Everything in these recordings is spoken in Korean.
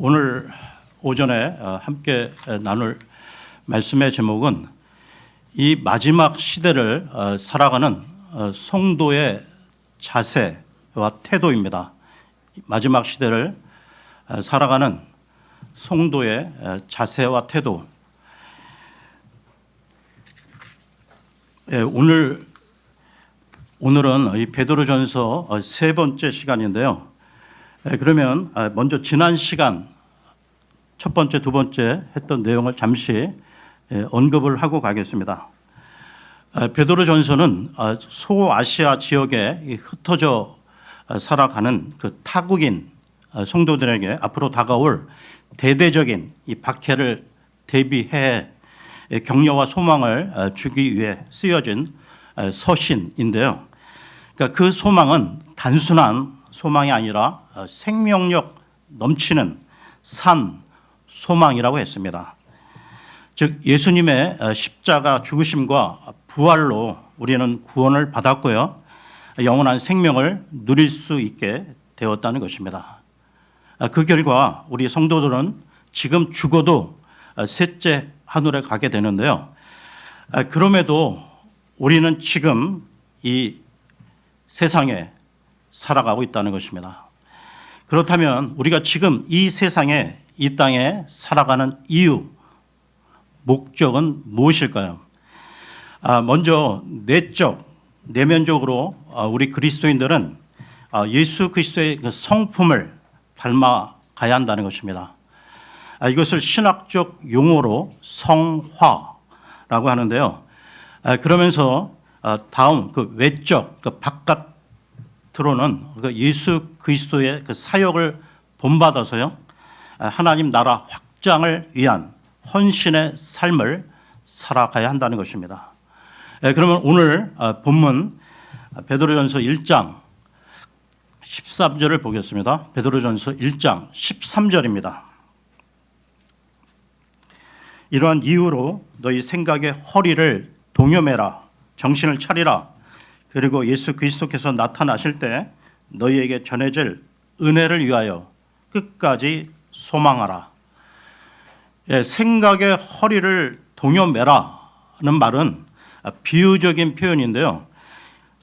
오늘 오전에 함께 나눌 말씀의 제목은 이 마지막 시대를 살아가는 성도의 자세와 태도입니다. 마지막 시대를 살아가는 성도의 자세와 태도. 오늘은 이 베드로전서 세 번째 시간인데요. 그러면 먼저 지난 시간 첫 번째, 두 번째 했던 내용을 잠시 언급을 하고 가겠습니다. 베드로전서는 소아시아 지역에 흩어져 살아가는 그 타국인 성도들에게 앞으로 다가올 대대적인 이 박해를 대비해 격려와 소망을 주기 위해 쓰여진 서신인데요. 그러니까 그 소망은 단순한 소망이 아니라 생명력 넘치는 산 소망이라고 했습니다. 즉 예수님의 십자가 죽으심과 부활로 우리는 구원을 받았고요. 영원한 생명을 누릴 수 있게 되었다는 것입니다. 그 결과 우리 성도들은 지금 죽어도 셋째 하늘에 가게 되는데요. 그럼에도 우리는 지금 이 세상에 살아가고 있다는 것입니다. 그렇다면 우리가 지금 이 세상에, 이 땅에 살아가는 이유, 목적은 무엇일까요? 먼저 내면적으로 우리 그리스도인들은 예수 그리스도의 그 성품을 닮아가야 한다는 것입니다. 이것을 신학적 용어로 성화라고 하는데요. 그러면서 다음 그 외적, 그 바깥으로는 그 예수 그리스도의 그 사역을 본받아서요, 하나님 나라 확장을 위한 헌신의 삶을 살아가야 한다는 것입니다. 그러면 오늘 본문 베드로전서 1장 13절을 보겠습니다. 베드로전서 1장 13절입니다. 이러한 이유로 너희 생각의 허리를 동여매라, 정신을 차리라. 그리고 예수 그리스도께서 나타나실 때 너희에게 전해질 은혜를 위하여 끝까지 소망하라. 생각의 허리를 동여매라는 말은 비유적인 표현인데요.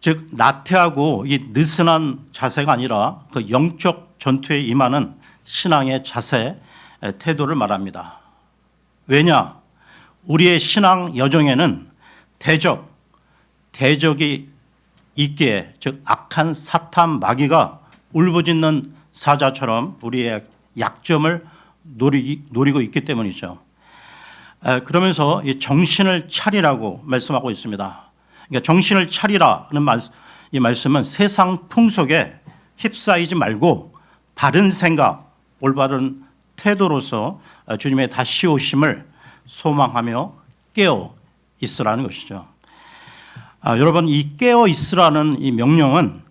즉 나태하고 이 느슨한 자세가 아니라 그 영적 전투에 임하는 신앙의 자세, 태도를 말합니다. 왜냐? 우리의 신앙 여정에는 대적이 있기에, 즉 악한 사탄 마귀가 울부짖는 사자처럼 우리의 약점을 노리고 있기 때문이죠. 그러면서 이 정신을 차리라고 말씀하고 있습니다. 그러니까 정신을 차리라는 이 말씀은 세상 풍속에 휩싸이지 말고 바른 생각, 올바른 태도로서 주님의 다시 오심을 소망하며 깨어 있으라는 것이죠. 여러분, 이 깨어 있으라는 이 명령은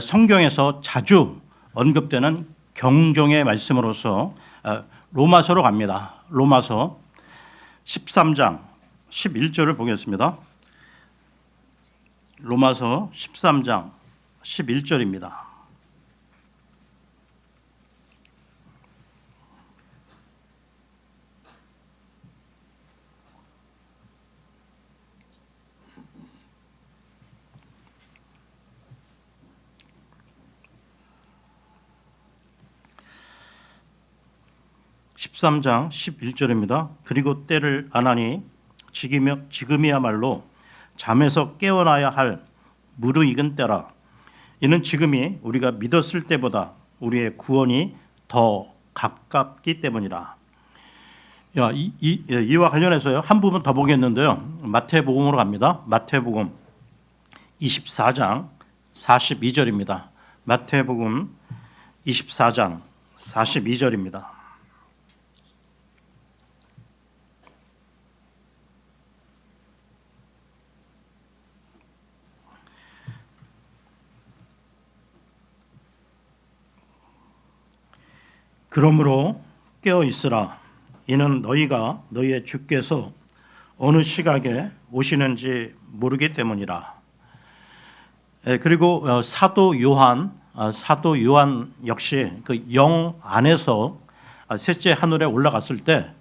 성경에서 자주 언급되는 경종의 말씀으로서 로마서로 갑니다. 로마서 13장 11절을 보겠습니다. 로마서 13장 11절입니다. (13장 11절입니다) 그리고 때를 아나니 지금이야말로 잠에서 깨어나야 할 무르익은 때라. 이는 지금이 우리가 믿었을 때보다 우리의 구원이 더 가깝기 때문이라. 이와 관련해서요, 한 부분 더 보겠는데요. 마태복음으로 갑니다. 마태복음 24장 42절입니다. 마태복음 24장 42절입니다. 그러므로 깨어 있으라. 이는 너희가 너희의 주께서 어느 시각에 오시는지 모르기 때문이라. 그리고 사도 요한 역시 그 영 안에서 셋째 하늘에 올라갔을 때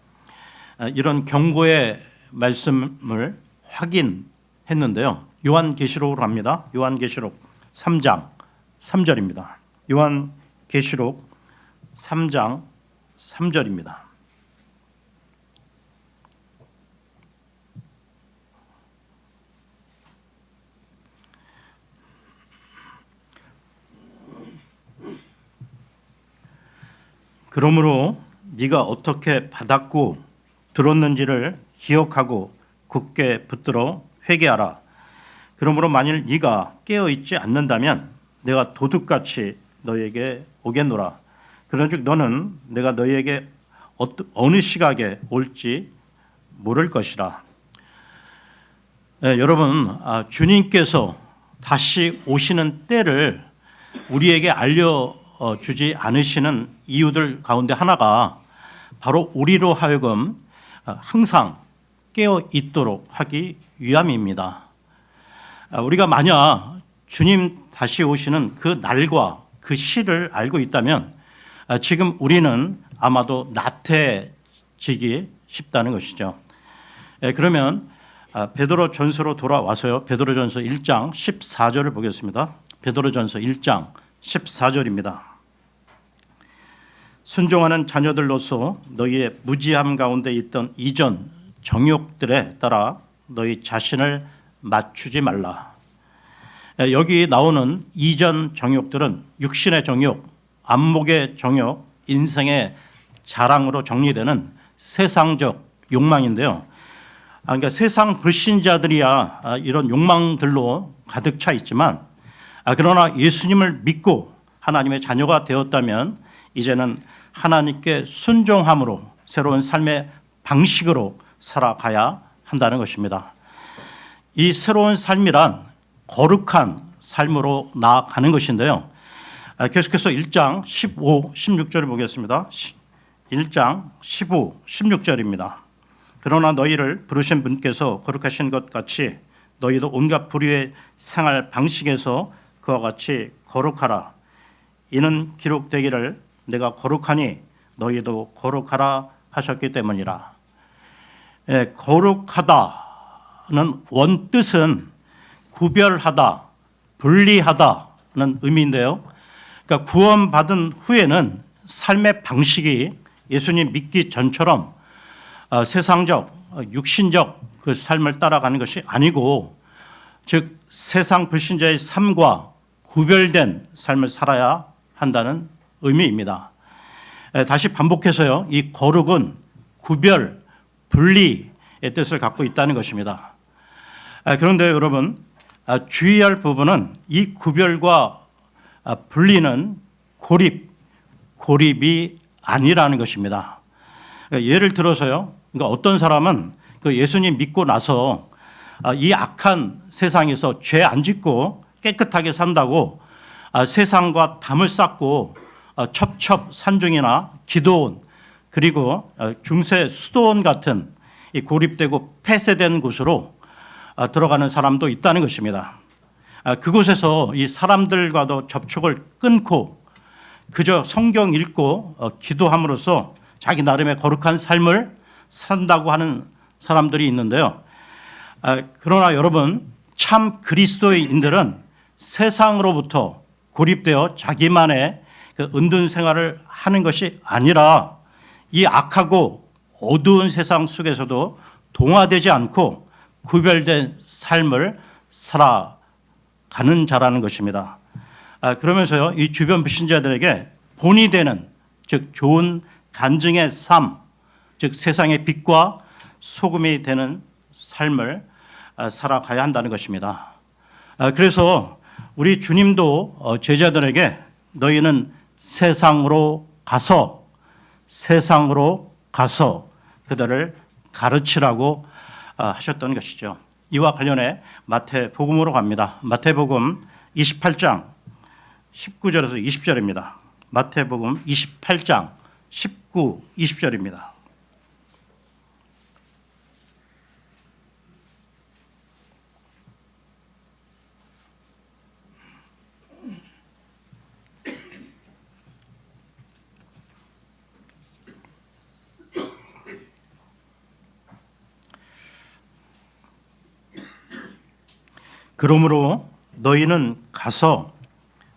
이런 경고의 말씀을 확인했는데요. 요한계시록으로 갑니다. 요한계시록 3장 3절입니다. 요한계시록 3장 3절입니다. 그러므로 네가 어떻게 받았고 들었는지를 기억하고 굳게 붙들어 회개하라. 그러므로 만일 네가 깨어있지 않는다면 내가 도둑같이 너에게 오겠노라. 그런즉 너는 내가 너에게 어느 시각에 올지 모를 것이라. 여러분, 주님께서 다시 오시는 때를 우리에게 알려주지 않으시는 이유들 가운데 하나가 바로 우리로 하여금 항상 깨어 있도록 하기 위함입니다. 우리가 만약 주님 다시 오시는 그 날과 그 시를 알고 있다면 지금 우리는 아마도 나태해지기 쉽다는 것이죠. 그러면 베드로전서로 돌아와서요. 베드로전서 1장 14절을 보겠습니다. 베드로전서 1장 14절입니다. 순종하는 자녀들로서 너희의 무지함 가운데 있던 이전 정욕들에 따라 너희 자신을 맞추지 말라. 여기 나오는 이전 정욕들은 육신의 정욕, 안목의 정욕, 인생의 자랑으로 정리되는 세상적 욕망인데요. 그러니까 세상 불신자들이야 이런 욕망들로 가득 차 있지만 그러나 예수님을 믿고 하나님의 자녀가 되었다면 이제는 하나님께 순종함으로 새로운 삶의 방식으로 살아가야 한다는 것입니다. 이 새로운 삶이란 거룩한 삶으로 나아가는 것인데요. 계속해서 1장 15, 16절을 보겠습니다. 1장 15, 16절입니다. 그러나 너희를 부르신 분께서 거룩하신 것 같이 너희도 온갖 불의의 생활 방식에서 그와 같이 거룩하라. 이는 기록되기를 내가 거룩하니 너희도 거룩하라 하셨기 때문이라. 거룩하다는 원뜻은 구별하다, 분리하다는 의미인데요. 그러니까 구원받은 후에는 삶의 방식이 예수님 믿기 전처럼 세상적, 육신적 그 삶을 따라가는 것이 아니고, 즉 세상 불신자의 삶과 구별된 삶을 살아야 한다는 의미입니다. 다시 반복해서요. 이 거룩은 구별, 분리의 뜻을 갖고 있다는 것입니다. 그런데 여러분, 주의할 부분은 이 구별과 분리는 고립이 아니라는 것입니다. 예를 들어서요. 그러니까 어떤 사람은 그 예수님 믿고 나서 이 악한 세상에서 죄 안 짓고 깨끗하게 산다고 세상과 담을 쌓고 첩첩산중이나 기도원 그리고 중세 수도원 같은 이 고립되고 폐쇄된 곳으로 들어가는 사람도 있다는 것입니다. 그곳에서 이 사람들과도 접촉을 끊고 그저 성경 읽고 기도함으로써 자기 나름의 거룩한 삶을 산다고 하는 사람들이 있는데요. 그러나 여러분, 참 그리스도인들은 세상으로부터 고립되어 자기만의 그 은둔 생활을 하는 것이 아니라 이 악하고 어두운 세상 속에서도 동화되지 않고 구별된 삶을 살아가는 자라는 것입니다. 그러면서요, 이 주변 불신자들에게 본이 되는, 즉 좋은 간증의 삶, 즉 세상의 빛과 소금이 되는 삶을 살아가야 한다는 것입니다. 그래서 우리 주님도 제자들에게 너희는 세상으로 가서 그들을 가르치라고 하셨던 것이죠. 이와 관련해 마태복음으로 갑니다. 마태복음 28장 19절에서 20절입니다. 마태복음 28장 19, 20절입니다. 그러므로 너희는 가서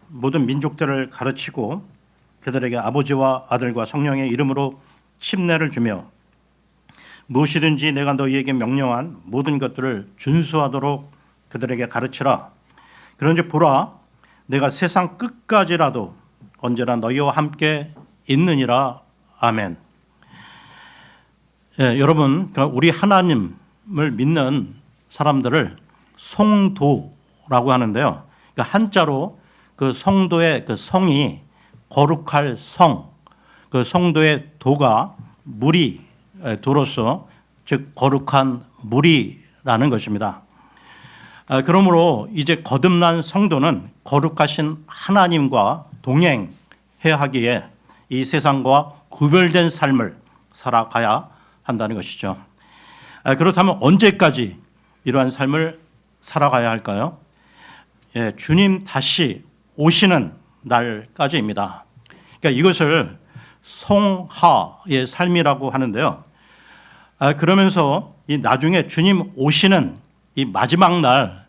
모든 민족들을 가르치고 그들에게 아버지와 아들과 성령의 이름으로 침례를 주며 무엇이든지 내가 너희에게 명령한 모든 것들을 준수하도록 그들에게 가르치라. 그런즉 보라, 내가 세상 끝까지라도 언제나 너희와 함께 있느니라. 아멘. 여러분, 우리 하나님을 믿는 사람들을 성도라고 하는데요. 그러니까 한자로 그 성도의 그 성이 거룩할 성, 그 성도의 도가 물이 도로서 즉 거룩한 물이라는 것입니다. 그러므로 이제 거듭난 성도는 거룩하신 하나님과 동행해야 하기에 이 세상과 구별된 삶을 살아가야 한다는 것이죠. 그렇다면 언제까지 이러한 삶을 살아가야 할까요? 주님 다시 오시는 날까지입니다. 그러니까 이것을 성하의 삶이라고 하는데요. 그러면서 이 나중에 주님 오시는 이 마지막 날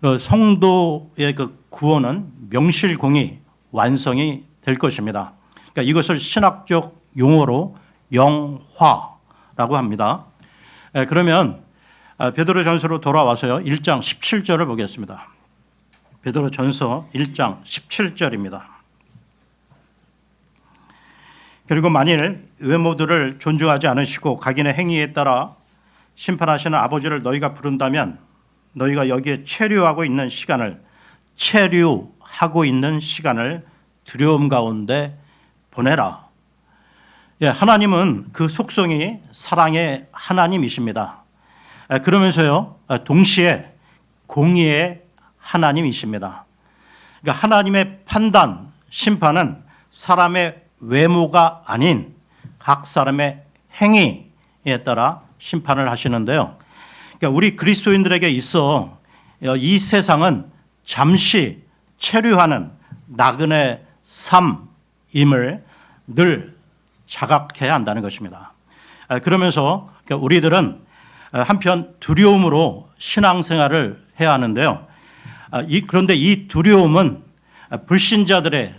성도의 그 구원은 명실공히 완성이 될 것입니다. 그러니까 이것을 신학적 용어로 영화라고 합니다. 그러면 베드로전서로 돌아와서요. 1장 17절을 보겠습니다. 베드로전서 1장 17절입니다. 그리고 만일 외모들을 존중하지 않으시고 각인의 행위에 따라 심판하시는 아버지를 너희가 부른다면 너희가 여기에 체류하고 있는 시간을 두려움 가운데 보내라. 하나님은 그 속성이 사랑의 하나님이십니다. 그러면서요 동시에 공의의 하나님이십니다. 그러니까 하나님의 판단, 심판은 사람의 외모가 아닌 각 사람의 행위에 따라 심판을 하시는데요. 그러니까 우리 그리스도인들에게 있어 이 세상은 잠시 체류하는 나그네 삶임을 늘 자각해야 한다는 것입니다. 그러면서 우리들은 한편 두려움으로 신앙생활을 해야 하는데요. 그런데 이 두려움은 불신자들의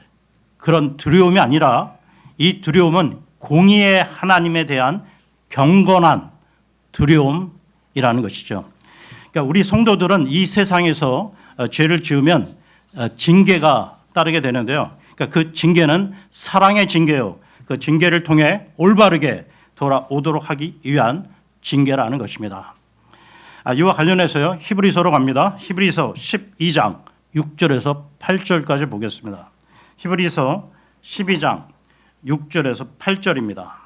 그런 두려움이 아니라 이 두려움은 공의의 하나님에 대한 경건한 두려움이라는 것이죠. 그러니까 우리 성도들은 이 세상에서 죄를 지으면 징계가 따르게 되는데요. 그러니까 그 징계는 사랑의 징계요. 그 징계를 통해 올바르게 돌아오도록 하기 위한 징계라는 것입니다. 이와 관련해서요. 히브리서로 갑니다. 히브리서 12장 6절에서 8절까지 보겠습니다. 히브리서 12장 6절에서 8절입니다.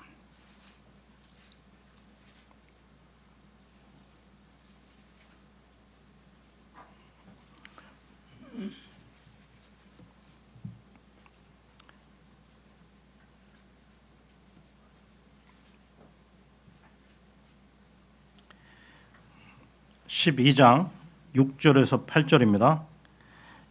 (12장) 6절에서 8절입니다.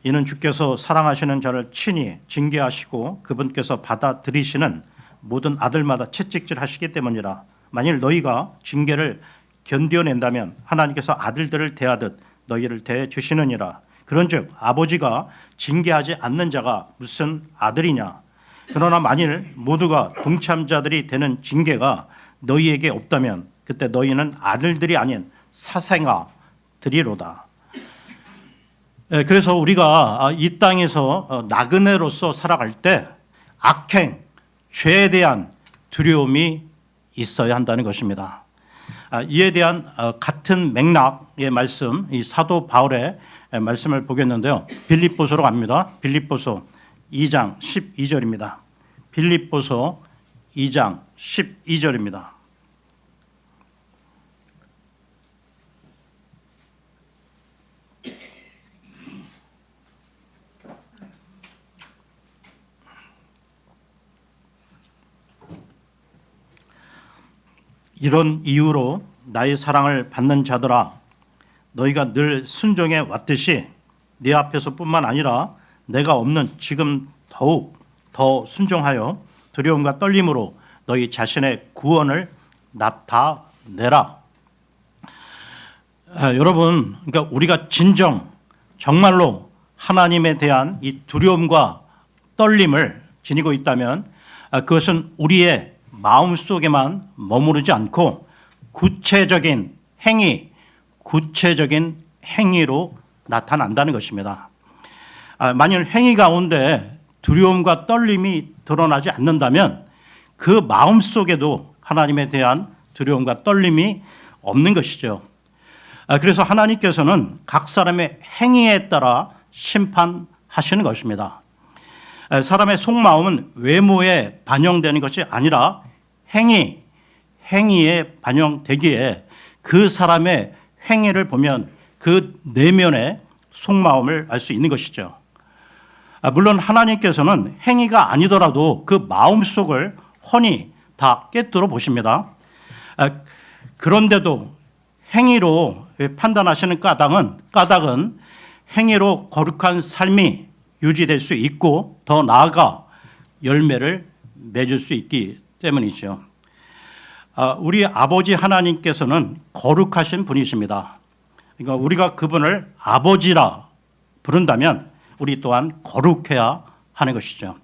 이는 주께서 사랑하시는 자를 친히 징계하시고 그분께서 받아들이시는 모든 아들마다 채찍질하시기 때문이라. 만일 너희가 징계를 견뎌낸다면 하나님께서 아들들을 대하듯 너희를 대해 주시느니라. 그런즉 아버지가 징계하지 않는 자가 무슨 아들이냐. 그러나 만일 모두가 동참자들이 되는 징계가 너희에게 없다면 그때 너희는 아들들이 아닌 사생아들이로다. 그래서 우리가 이 땅에서 나그네로서 살아갈 때 악행, 죄에 대한 두려움이 있어야 한다는 것입니다. 이에 대한 같은 맥락의 말씀, 이 사도 바울의 말씀을 보겠는데요. 빌립보서로 갑니다. 빌립보서 2장 12절입니다. 빌립보서 2장 12절입니다. 이런 이유로 나의 사랑을 받는 자들아 너희가 늘 순종해 왔듯이 네 앞에서뿐만 아니라 내가 없는 지금 더욱 더 순종하여 두려움과 떨림으로 너희 자신의 구원을 나타내라. 여러분, 그러니까 우리가 진정 정말로 하나님에 대한 이 두려움과 떨림을 지니고 있다면 그것은 우리의 마음속에만 머무르지 않고 구체적인 행위로 나타난다는 것입니다. 만일 행위 가운데 두려움과 떨림이 드러나지 않는다면 그 마음속에도 하나님에 대한 두려움과 떨림이 없는 것이죠. 그래서 하나님께서는 각 사람의 행위에 따라 심판하시는 것입니다. 사람의 속마음은 외모에 반영되는 것이 아니라 행위에 반영되기에 그 사람의 행위를 보면 그 내면의 속마음을 알 수 있는 것이죠. 물론 하나님께서는 행위가 아니더라도 그 마음속을 훤히 다 꿰뚫어 보십니다. 그런데도 행위로 판단하시는 까닭은 행위로 거룩한 삶이 유지될 수 있고 더 나아가 열매를 맺을 수 있기 때문이죠. 우리 아버지 하나님께서는 거룩하신 분이십니다. 그러니까 우리가 그분을 아버지라 부른다면 우리 또한 거룩해야 하는 것이죠.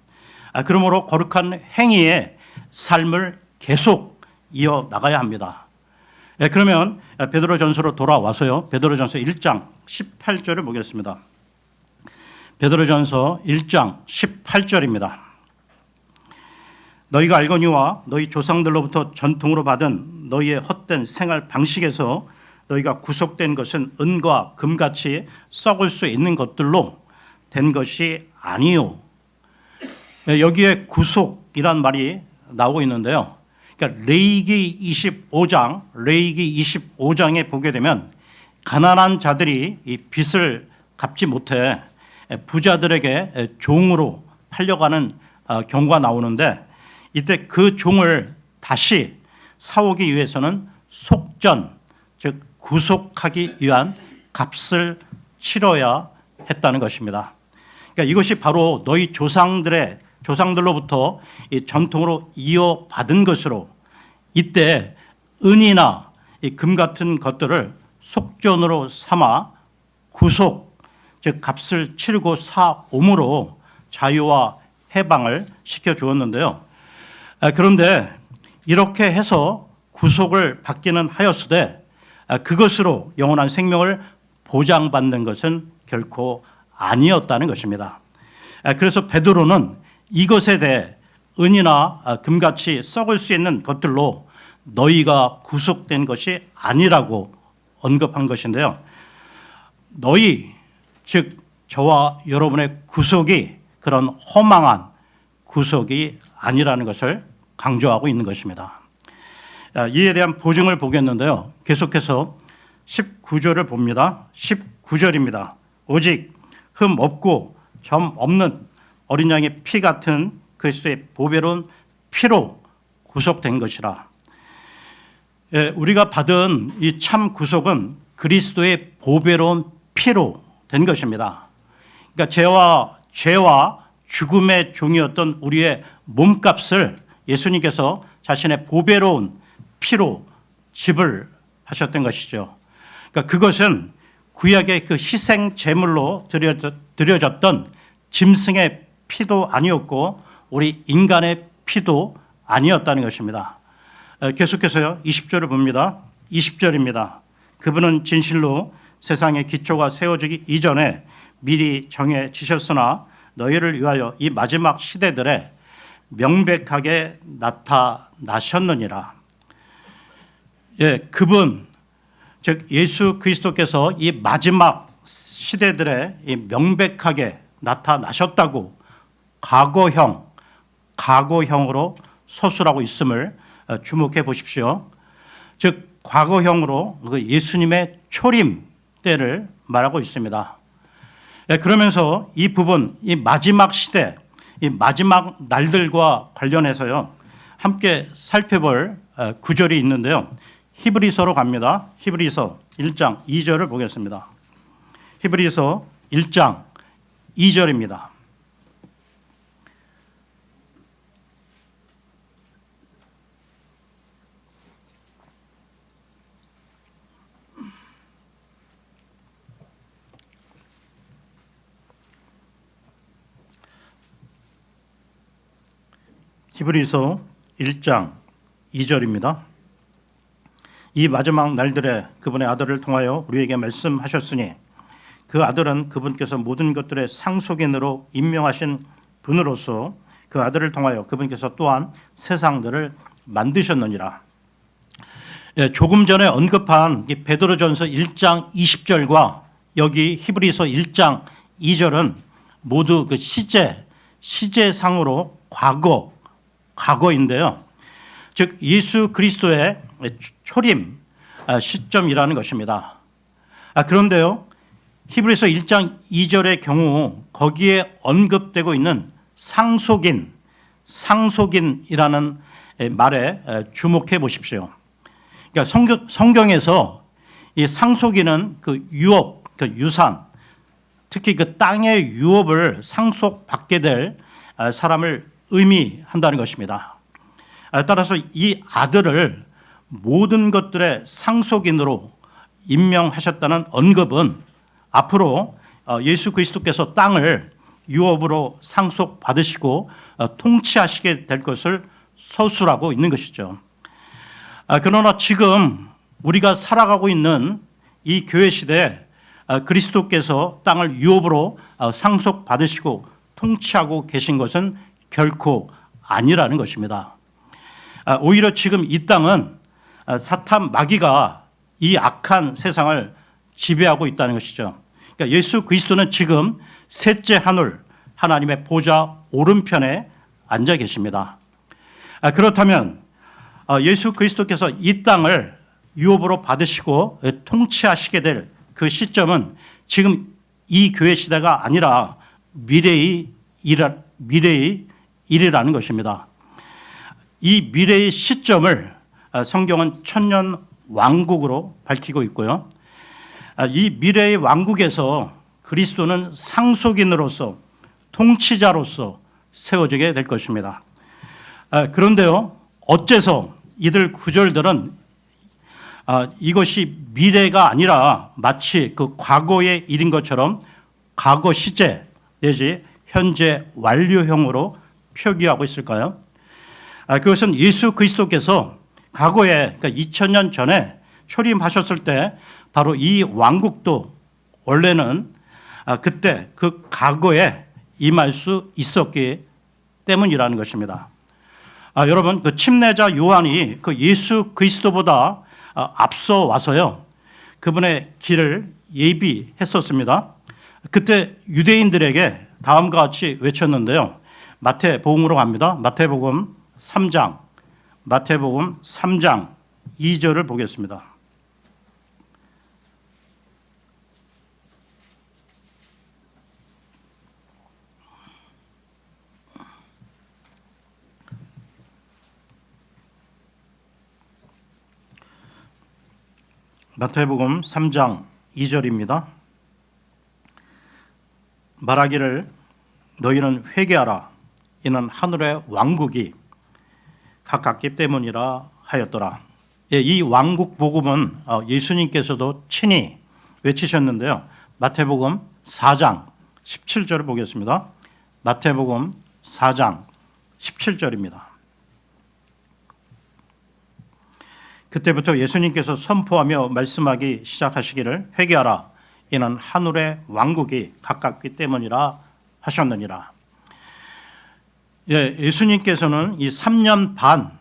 그러므로 거룩한 행위의 삶을 계속 이어나가야 합니다. 그러면 베드로전서로 돌아와서요. 베드로전서 1장 18절을 보겠습니다. 베드로전서 1장 18절입니다. 너희가 알거니와 너희 조상들로부터 전통으로 받은 너희의 헛된 생활 방식에서 너희가 구속된 것은 은과 금같이 썩을 수 있는 것들로 된 것이 아니요. 여기에 구속이란 말이 나오고 있는데요. 그러니까 레위기 25장에 보게 되면 가난한 자들이 이 빚을 갚지 못해 부자들에게 종으로 팔려가는 경우가 나오는데 이때 그 종을 다시 사오기 위해서는 속전, 즉 구속하기 위한 값을 치러야 했다는 것입니다. 그러니까 이것이 바로 너희 조상들로부터 이 전통으로 이어받은 것으로 이때 은이나 이 금 같은 것들을 속전으로 삼아 구속, 즉 값을 치르고 사옴으로 자유와 해방을 시켜주었는데요. 그런데 이렇게 해서 구속을 받기는 하였으되 그것으로 영원한 생명을 보장받는 것은 결코 아니었다는 것입니다. 그래서 베드로는 이것에 대해 은이나 금같이 썩을 수 있는 것들로 너희가 구속된 것이 아니라고 언급한 것인데요. 너희, 즉 저와 여러분의 구속이 그런 허망한 구속이 아니라는 것을 강조하고 있는 것입니다. 이에 대한 보증을 보겠는데요. 계속해서 19절을 봅니다. 19절입니다. 오직 흠 없고 점 없는 어린 양의 피 같은 그리스도의 보배로운 피로 구속된 것이라. 우리가 받은 이 참 구속은 그리스도의 보배로운 피로 된 것입니다. 그러니까 죄와 죽음의 종이었던 우리의 몸값을 예수님께서 자신의 보배로운 피로 지불하셨던 것이죠. 그러니까 그것은 구약의 그 희생 제물로 드려졌던 짐승의 피도 아니었고 우리 인간의 피도 아니었다는 것입니다. 계속해서요. 20절을 봅니다. 20절입니다. 그분은 진실로 세상의 기초가 세워지기 이전에 미리 정해지셨으나 너희를 위하여 이 마지막 시대들에 명백하게 나타나셨느니라. 그분, 즉 예수 그리스도께서 이 마지막 시대들에 명백하게 나타나셨다고 과거형으로 서술하고 있음을 주목해 보십시오. 즉 과거형으로 예수님의 초림 때를 말하고 있습니다. 그러면서 이 부분, 이 마지막 시대, 이 마지막 날들과 관련해서요 함께 살펴볼 구절이 있는데요. 히브리서로 갑니다. 히브리서 1장 2절을 보겠습니다. 히브리서 1장 2절입니다. 히브리서 1장 2절입니다. 이 마지막 날들에 그분의 아들을 통하여 우리에게 말씀하셨으니 그 아들은 그분께서 모든 것들의 상속인으로 임명하신 분으로서 그 아들을 통하여 그분께서 또한 세상들을 만드셨느니라. 조금 전에 언급한 베드로전서 1장 20절과 여기 히브리서 1장 2절은 모두 그 시제상으로 과거인데요. 즉 예수 그리스도의 초림 시점이라는 것입니다. 그런데요, 히브리서 1장 2절의 경우 거기에 언급되고 있는 상속인이라는 말에 주목해 보십시오. 그러니까 성경에서 이 상속인은 그 유업, 그 유산, 특히 그 땅의 유업을 상속받게 될 사람을 의미한다는 것입니다. 따라서 이 아들을 모든 것들의 상속인으로 임명하셨다는 언급은 앞으로 예수 그리스도께서 땅을 유업으로 상속받으시고 통치하시게 될 것을 서술하고 있는 것이죠. 그러나 지금 우리가 살아가고 있는 이 교회 시대에 그리스도께서 땅을 유업으로 상속받으시고 통치하고 계신 것은 결코 아니라는 것입니다. 오히려 지금 이 땅은 사탄 마귀가 이 악한 세상을 지배하고 있다는 것이죠. 그러니까 예수 그리스도는 지금 셋째 하늘 하나님의 보좌 오른편에 앉아 계십니다. 그렇다면 예수 그리스도께서 이 땅을 유업으로 받으시고 통치하시게 될 그 시점은 지금 이 교회 시대가 아니라 미래의 일이라는 것입니다. 이 미래의 시점을 성경은 천년 왕국으로 밝히고 있고요. 이 미래의 왕국에서 그리스도는 상속인으로서 통치자로서 세워지게 될 것입니다. 그런데요, 어째서 이들 구절들은 이것이 미래가 아니라 마치 그 과거의 일인 것처럼 과거 시제 내지 현재 완료형으로 표기하고 있을까요? 그것은 예수 그리스도께서 과거에, 그러니까 2000년 전에 초림하셨을 때 바로 이 왕국도 원래는 그때 그 과거에 임할 수 있었기 때문이라는 것입니다. 여러분, 그 침례자 요한이 그 예수 그리스도보다 앞서 와서요, 그분의 길을 예비했었습니다. 그때 유대인들에게 다음과 같이 외쳤는데요. 마태복음으로 갑니다. 마태복음 3장 2절을 보겠습니다. 마태복음 3장 2절입니다. 말하기를 너희는 회개하라. 이는 하늘의 왕국이 가깝기 때문이라 하였더라. 이 왕국 복음은 예수님께서도 친히 외치셨는데요. 마태복음 4장 17절을 보겠습니다. 마태복음 4장 17절입니다. 그때부터 예수님께서 선포하며 말씀하기 시작하시기를 회개하라. 이는 하늘의 왕국이 가깝기 때문이라 하셨느니라. 예수님께서는 이 3년 반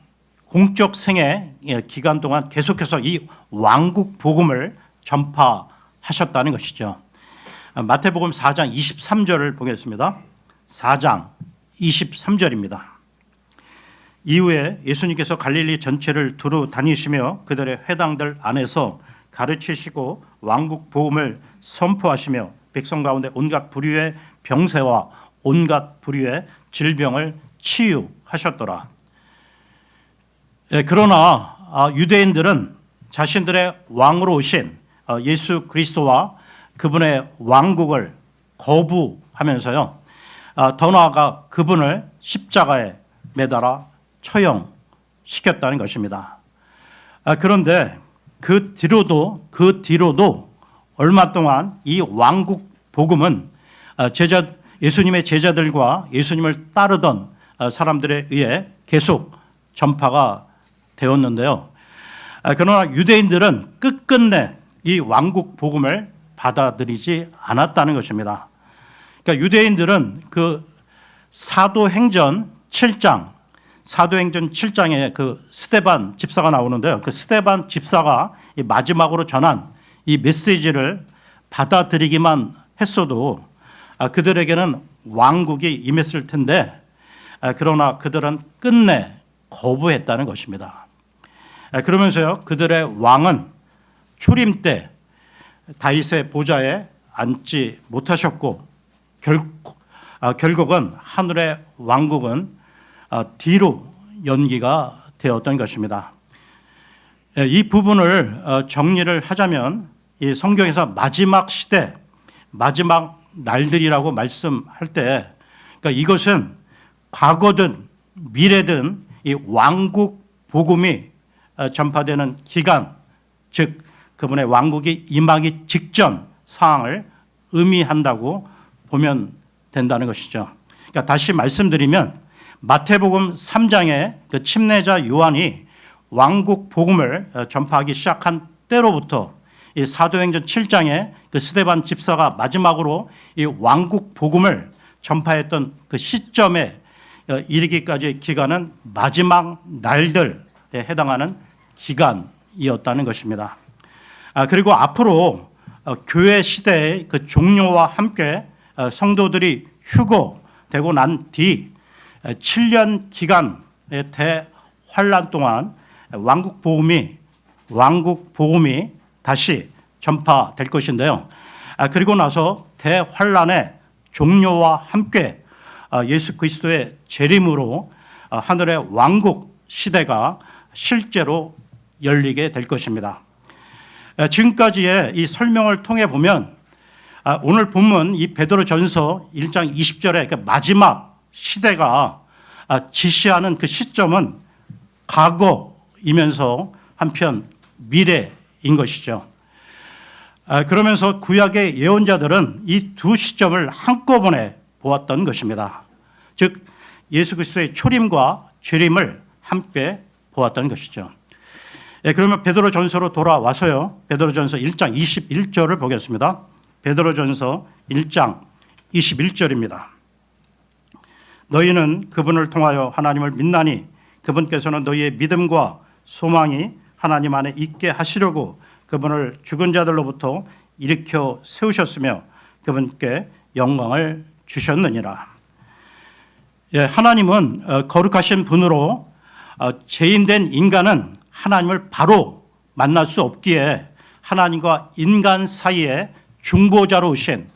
공적 생애 기간 동안 계속해서 이 왕국 복음을 전파하셨다는 것이죠. 마태복음 4장 23절을 보겠습니다. 4장 23절입니다. 이후에 예수님께서 갈릴리 전체를 두루 다니시며 그들의 회당들 안에서 가르치시고 왕국 복음을 선포하시며 백성 가운데 온갖 부류의 병세와 온갖 부류의 질병을 치유하셨더라. 그러나 유대인들은 자신들의 왕으로 오신 예수 그리스도와 그분의 왕국을 거부하면서요, 더 나아가 그분을 십자가에 매달아 처형시켰다는 것입니다. 그런데 그 뒤로도 얼마 동안 이 왕국 복음은 예수님의 제자들과 예수님을 따르던 사람들에 의해 계속 전파가 되었는데요. 그러나 유대인들은 끝끝내 이 왕국 복음을 받아들이지 않았다는 것입니다. 그러니까 유대인들은 그 사도행전 7장에 그 스데반 집사가 나오는데요. 그 스데반 집사가 이 마지막으로 전한 이 메시지를 받아들이기만 했어도 그들에게는 왕국이 임했을 텐데, 그러나 그들은 끝내 거부했다는 것입니다. 그러면서요, 그들의 왕은 초림 때 다윗의 보좌에 앉지 못하셨고 결국은 하늘의 왕국은 뒤로 연기가 되었던 것입니다. 이 부분을 정리를 하자면 이 성경에서 마지막 시대, 마지막 날들이라고 말씀할 때, 그러니까 이것은 과거든 미래든 이 왕국 복음이 전파되는 기간, 즉 그분의 왕국이 임하기 직전 상황을 의미한다고 보면 된다는 것이죠. 그러니까 다시 말씀드리면 마태복음 3장의 그 침례자 요한이 왕국 복음을 전파하기 시작한 때로부터 이 사도행전 7장의 그 스데반 집사가 마지막으로 이 왕국 복음을 전파했던 그 시점에 이르기까지의 기간은 마지막 날들에 해당하는 기간이었다는 것입니다. 그리고 앞으로 교회 시대의 그 종료와 함께 성도들이 휴거되고 난 뒤 7년 기간의 대환란 동안 왕국 복음이 다시 전파될 것인데요. 그리고 나서 대환란의 종료와 함께 예수 그리스도의 재림으로 하늘의 왕국 시대가 실제로 열리게 될 것입니다. 지금까지의 이 설명을 통해 보면 오늘 본문 이 베드로전서 1장 20절의 그 마지막 시대가 지시하는 그 시점은 과거이면서 한편 미래인 것이죠. 그러면서 구약의 예언자들은 이 두 시점을 한꺼번에 보았던 것입니다. 즉 예수 그리스도의 초림과 재림을 함께 보았던 것이죠. 그러면 베드로전서로 돌아와서요. 베드로전서 1장 21절을 보겠습니다. 베드로전서 1장 21절입니다. 너희는 그분을 통하여 하나님을 믿나니 그분께서는 너희의 믿음과 소망이 하나님 안에 있게 하시려고 그분을 죽은 자들로부터 일으켜 세우셨으며 그분께 영광을 주셨느니라. 하나님은 거룩하신 분으로 죄인된 인간은 하나님을 바로 만날 수 없기에 하나님과 인간 사이에 중보자로 오신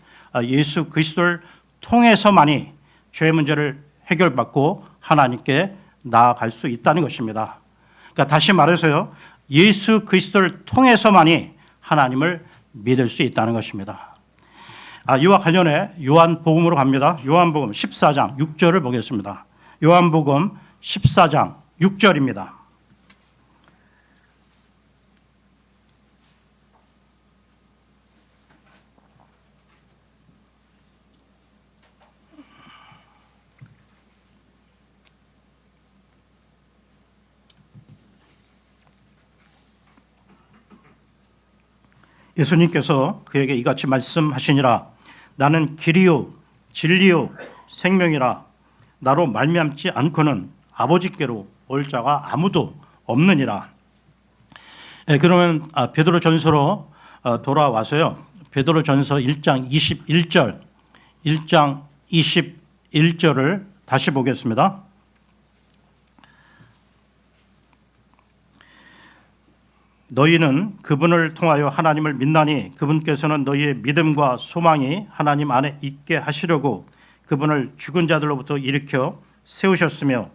예수 그리스도를 통해서만이 죄의 문제를 해결받고 하나님께 나아갈 수 있다는 것입니다. 그러니까 다시 말해서요, 예수 그리스도를 통해서만이 하나님을 믿을 수 있다는 것입니다. 이와 관련해 요한복음으로 갑니다. 요한복음 14장 6절을 보겠습니다. 요한복음 14장 6절입니다. 예수님께서 그에게 이같이 말씀하시니라. 나는 길이요 진리요 생명이라. 나로 말미암지 않고는 아버지께로 올 자가 아무도 없느니라. 그러면 베드로전서로 돌아와서요. 베드로전서 1장 21절을 다시 보겠습니다. 너희는 그분을 통하여 하나님을 믿나니 그분께서는 너희의 믿음과 소망이 하나님 안에 있게 하시려고 그분을 죽은 자들로부터 일으켜 세우셨으며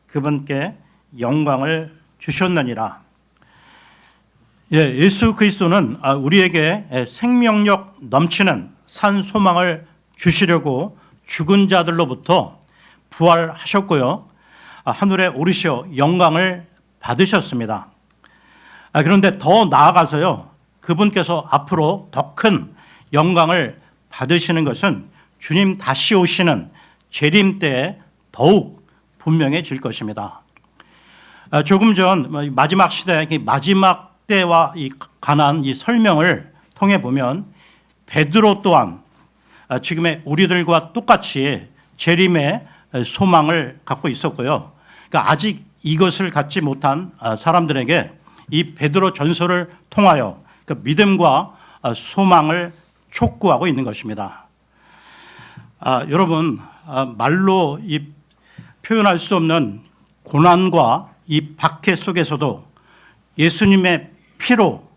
그분께 영광을 주셨느니라. 예수 그리스도는 우리에게 생명력 넘치는 산 소망을 주시려고 죽은 자들로부터 부활하셨고요. 하늘에 오르셔 영광을 받으셨습니다. 그런데 더 나아가서요, 그분께서 앞으로 더 큰 영광을 받으시는 것은 주님 다시 오시는 재림 때에 더욱 분명해질 것입니다. 조금 전 마지막 시대, 마지막 때와 관한 이 설명을 통해 보면 베드로 또한 지금의 우리들과 똑같이 재림의 소망을 갖고 있었고요. 그러니까 아직 이것을 갖지 못한 사람들에게 이 베드로 전서를 통하여 그 믿음과 소망을 촉구하고 있는 것입니다. 여러분, 말로 표현할 수 없는 고난과 이 박해 속에서도 예수님의 피로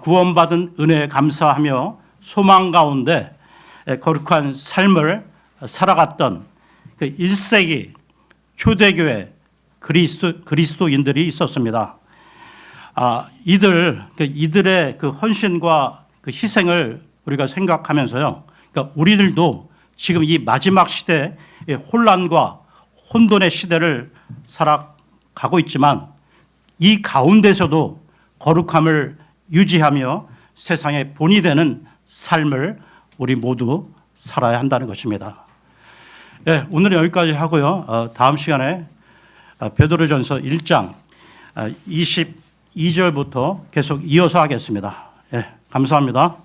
구원받은 은혜에 감사하며 소망 가운데 거룩한 삶을 살아갔던 그 1세기 초대교회 그리스도인들이 있었습니다. 이들의 그 헌신과 그 희생을 우리가 생각하면서요. 그러니까 우리들도 지금 이 마지막 시대의 혼란과 혼돈의 시대를 살아가고 있지만 이 가운데서도 거룩함을 유지하며 세상의 본이 되는 삶을 우리 모두 살아야 한다는 것입니다. 네, 오늘은 여기까지 하고요. 다음 시간에 베드로전서 1장 22절부터 계속 이어서 하겠습니다. 네, 감사합니다.